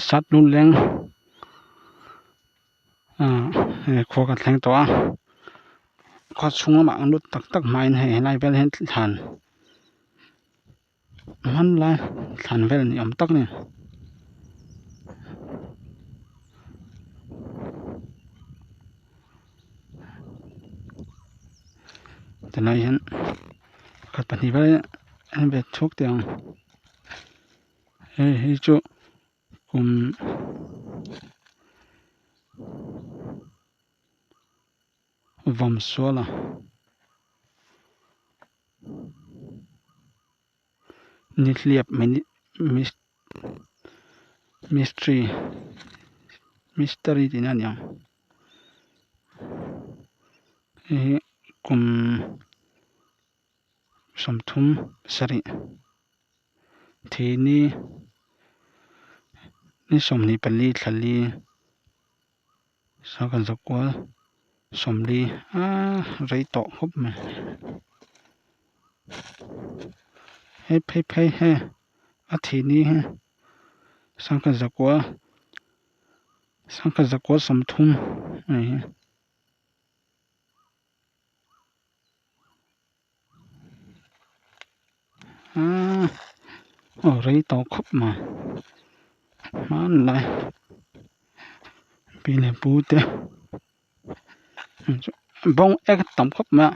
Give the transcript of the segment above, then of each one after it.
สัตว์รุนแรงขอกันแทงตัวขอชุงมานุษย์ตักไม้ให้ไล่ไปเห็นฐานมันไล่ฐานเวลนี่อำตักนี่แต่ไหนเห็นกัดปฏิบัติอันเป็นทุกเตียงเฮ้ยจุกุมวอมซัวล่ะนี่เรียบมิสตรีที่นั่นยังกุมสมทุมสริทีนี้นี่สมนี้เป็นลีทะลีสักกันสักว่าสมลีไรต่อครบมั้ยให้ให้ทีนี้ฮะสักกันสักว่าสมทุมไรต่อครบมามันไรปีเลยปูเตบ้องต่ำครบมา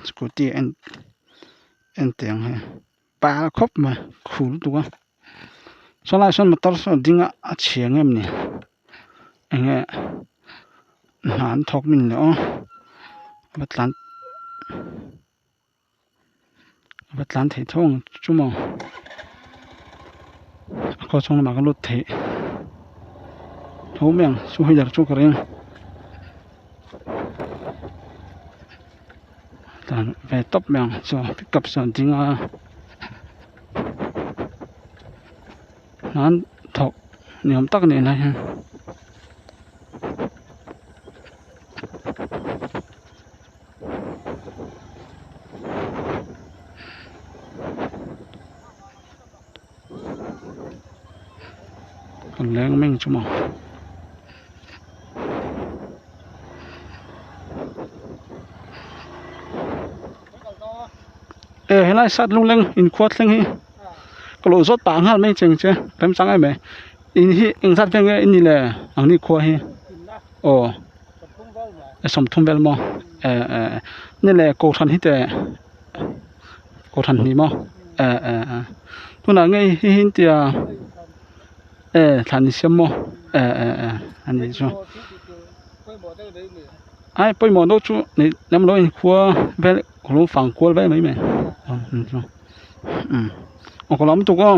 สกูตี้เอ็นเตียงให้ปลาครบมาคูลตัวสลายส่วนมาตัดส่วนดิ้งเฉียงเงี้ยนี่เงี้ยหานทอกมินเลยบัดลันเทท่องชั่วโมงก็ช่วงมาก็ลดเททุ่มยังช่วยอยากช่วยกันเองแต่ไปตบยังจะพิกับส่วนจริงนั้นถกเนี่ยผมตักเนี่ยนะฮะคนแรงแม่งชั่วโมงเห็นไรสัตว์ลุงเล็งอินขวดเล็งฮีก็รู้สดต่างกันไม่จริงใช่เต็มสังไอ้แม่อินฮีอินสัตว์เพียงอินนี่แหละอันนี้ขวดฮีโอ้สมทุมเวลมอนี่แหละโกทันฮีแต่โกทันนี่มอทุนไงฮินเตียทันนี่เสียมออันนี้จ้ะไอ้ไปหมอโนจูนี่น้ำร้อนขวดเวลของลุงฝังขวดไว้ไหมแม่ก็ล้อมตัวก็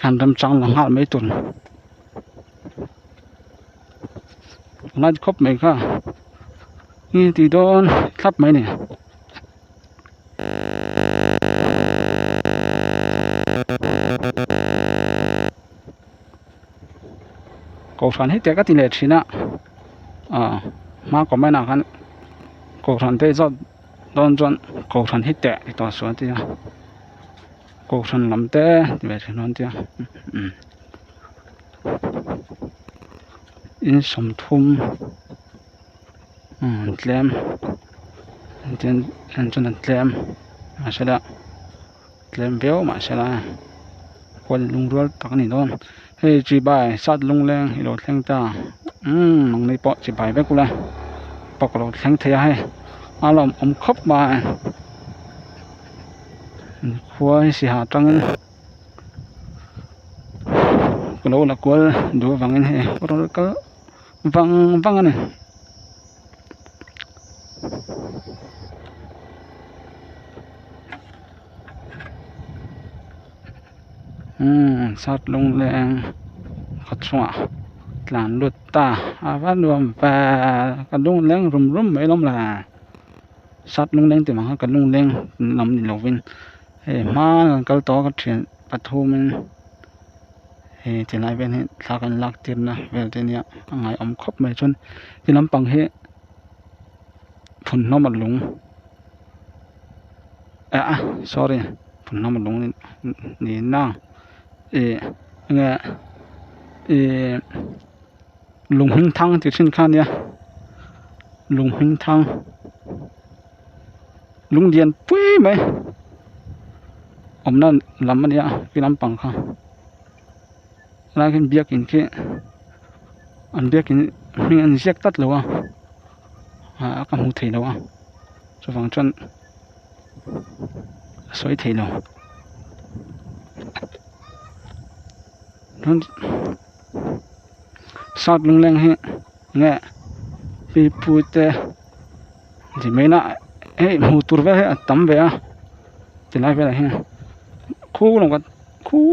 การทำจังหลังหาไม่ตุนน่าจะครบไหมค่ะนี่ตีโดนครับไหมเนี่ยกอทันให้แต่ก็ติเลชินะมาก็ไม่น่ากันกอทันได้จะโดนจนกอทันให้แต่ตัวส่วนที่กอทันลำแต่ที่แบบนั้นที่อินสมทุมแหลมจนแหลมมาใช่ละแหลมเบี้ยวมาใช่ละคนลุงรัวตักนี่โดนเฮ้ยจีบายสัตว์ลุงแรงฮิโรแทงตาน้องในปอจีบายไปกูละปอกเราแทงเทียให้อารมณ์ครบมาควายสิหาตังค์ก็รู้ละกลัวดูฟังเงินให้ก็รู้ก็ฟังอันนี้สัตว์ลงแรงขัดชัวหลานลุดตาวันรวมแปรกระดุงแรงรุ่มไม่ล้มละสัตว์ลงแรงแต่มันกระดุงแรงลำนี่ลงวินมากันต่อกันเถียนปะทูมัน ti lai ven he thakan lak tir na vel te nia angai om khop mai chun ti lampang he phun nom lung sorry phun nom lung ni na nga lung hing thang ti chin khan ya lung hing thang lung dian pui mai om nan lam ania ki lampang kha la kin biak in ke an biak in hing an siak tat lawa ka mu thei lawa so wang chon soi thei lo non sat lung leng he nge pi pu te ji mena mu tur ve he tam ve a ti lai ve la he khu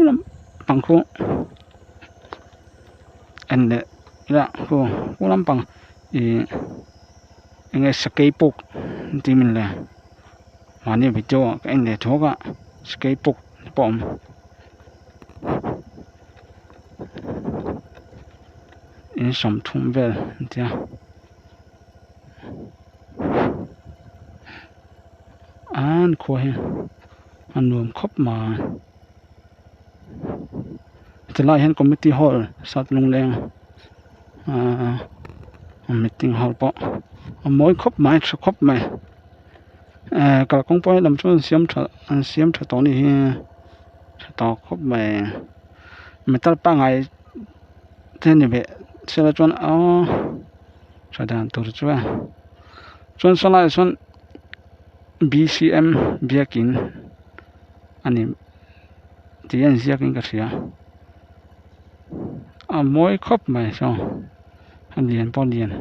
lam pang khu en le ra khu lam pang nge sakai pok ti min le mani video ka en le thoga sakai pok pom in som thum vel tia an kho he an nuam khop ma tilai hen committee hall sat lung leng meeting hall po moi khop mai khop mai ka kong poi lam chun siam tha to ni he to khop mai metal pa ngai ten ni be sela chon sadan tur chwa chon sala chon BCM biakin ani tian ziakin ka sia moi khop mai so han lian pon lian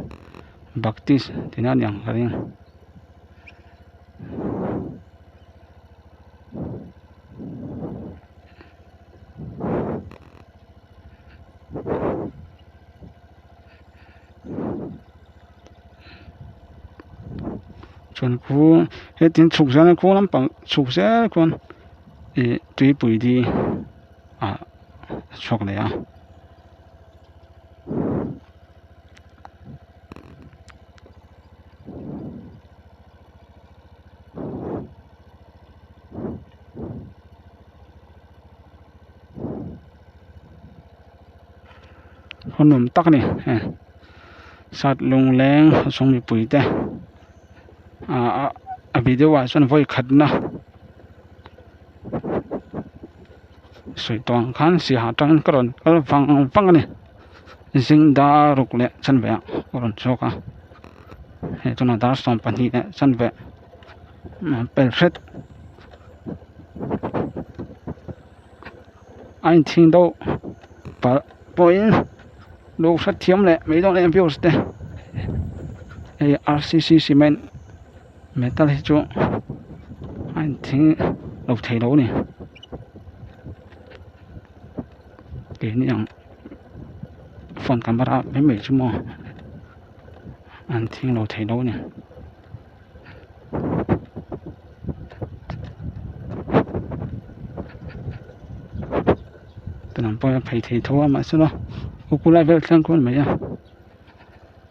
baptist tinan yang ring chon khu he tin chuk sa na khu lam pang chuk sa kon tui pui di chok le yaคนหนุ่มตักนี่สัตว์ลงแรงส่งมีปุ๋ยแต่วิดีโอว่าส่วนไฟขัดนะสวยตองขันสีหาจังกระดอนก็ฟังกันนี่สิงดารุกเละฉันแบบกระดอนโชกจนดาสองปันนี่ฉันแบบเป็นเสร็จอันทิ้ง到ปอยลูกสัตว์เทียมเลยไม่ต้องเล่นพิวส์เด้RCC ซีเมนต์เมทัลให้จูอันทิ้งลูกเทโลนี่เดี๋ยวนี้ยังฝนกันมาแล้วไม่ชั่วโมงอันทิ้งลูกเทโลนี่แต่น้ำปอยไปเทโลมาซะเนาะกูไล่ไปทั้งคนไหมอ่ะ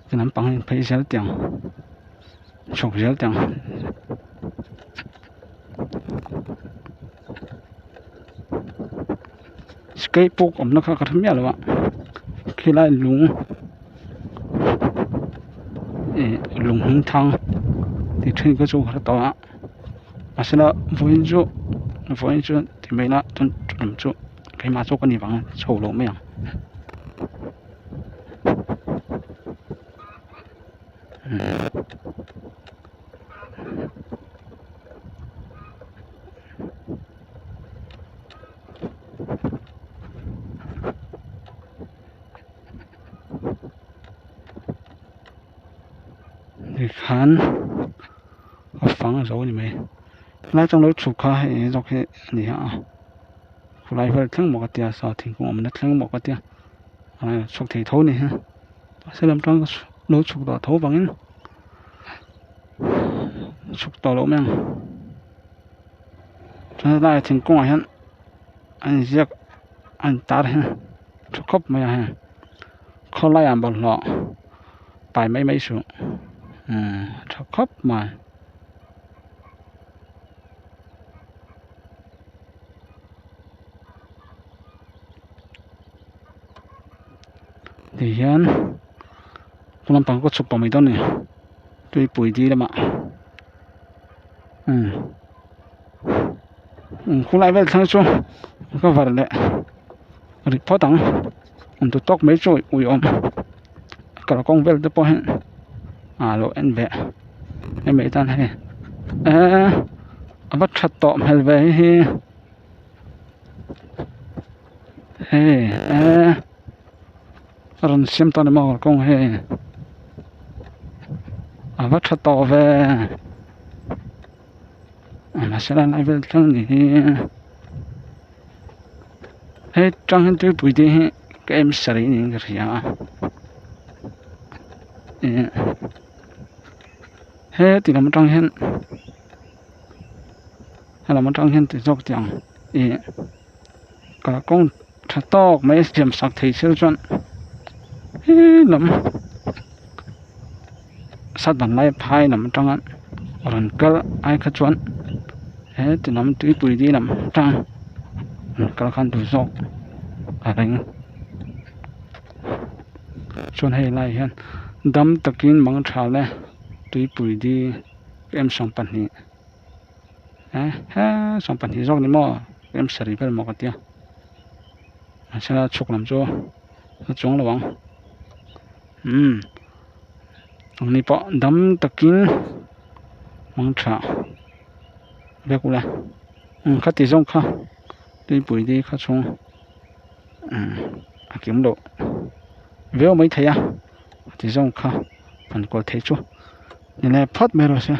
จะนำปังไปเสียเตียงฉกเสียเตียงสเก็ตปุ๊กผมนักขับทำยังไงวะคือไล่ลุงหินทางที่ถึงก็จูขับต่อมาเสร็จแล้วฝนจูที่ไม่ละจนจุดจูใครมาจูกันนี่บ้างโชว์ลงไหมอ่ะนี่ขันก็ฟังรู้นี่ไหมน่าจะรู้ฉุกเขาให้เราแค่นี่ฮะผู้ไล่เพื่อทั้งหมดเดียวสอดทิ้งของมันทั้งหมดเดียวอะไรฉุกที่โถนี่ฮะเสร็จแล้วต้องรู้ฉุกต่อโถฟังงั้นฉุกต่อรู้มั้งจนได้ถึงกงอันเรียกอันตาร์ฮะ บมาฮะเขาไล่บอลหลอกไปไม่สูถ้าครบมาดียันคุณลำปังก็ชุบปอไม่ต้นเนี่ยด้วยปุ๋ยดีแล้วมาคุณไล่ไปทั้งช่วงก็ว่าเลยริพอตังตัวตกไม่ช่วยอุยอมกระกงเวลจะพอเห็นโลเอ็นเบะไม่ตันให้บัดชัดต่อเฮลเวรันเสียมตอนมากงบัดชัดต่อเวมาเสร็จแล้วไล่ไปทั้งนี้จังเห็นตัวปุ๋ยดีก็เอ็มสรีนี่ก็เรียตีเราไม่ต้องเห็นเราไม่ต้องเห็นตีจอกจังกระกงถ้าตอกไม่เสียมสักทีเชื่อจนลำสัตว์บันไล่พายเราไม่ต้องงั้นรันก็ไอ้ขจวนตีเราไม่ตัวปุ๋ยดีเราไม่ต้องกระคันตัวจอกอะไรเงี้ยชวนให้ไล่เห็นดำตะกินบางชาเลยตัวปุ๋ยดีเอ็ม2 ปันนี้2 ปันนี้จอกนี่มั้งเอ็มสรีเป็นมากเดียวเช่นชุกลำโจ้จงระวังตรงนี้ปะดำตะกินบางชาเรียกกูเลยข้าตีจงข้าตัวปุ๋ยดีข้าชงเก็บโลเวลไม่เทียตีจงข้าพันกว่าเทจูนี่แหละพัดไม่รู้สิ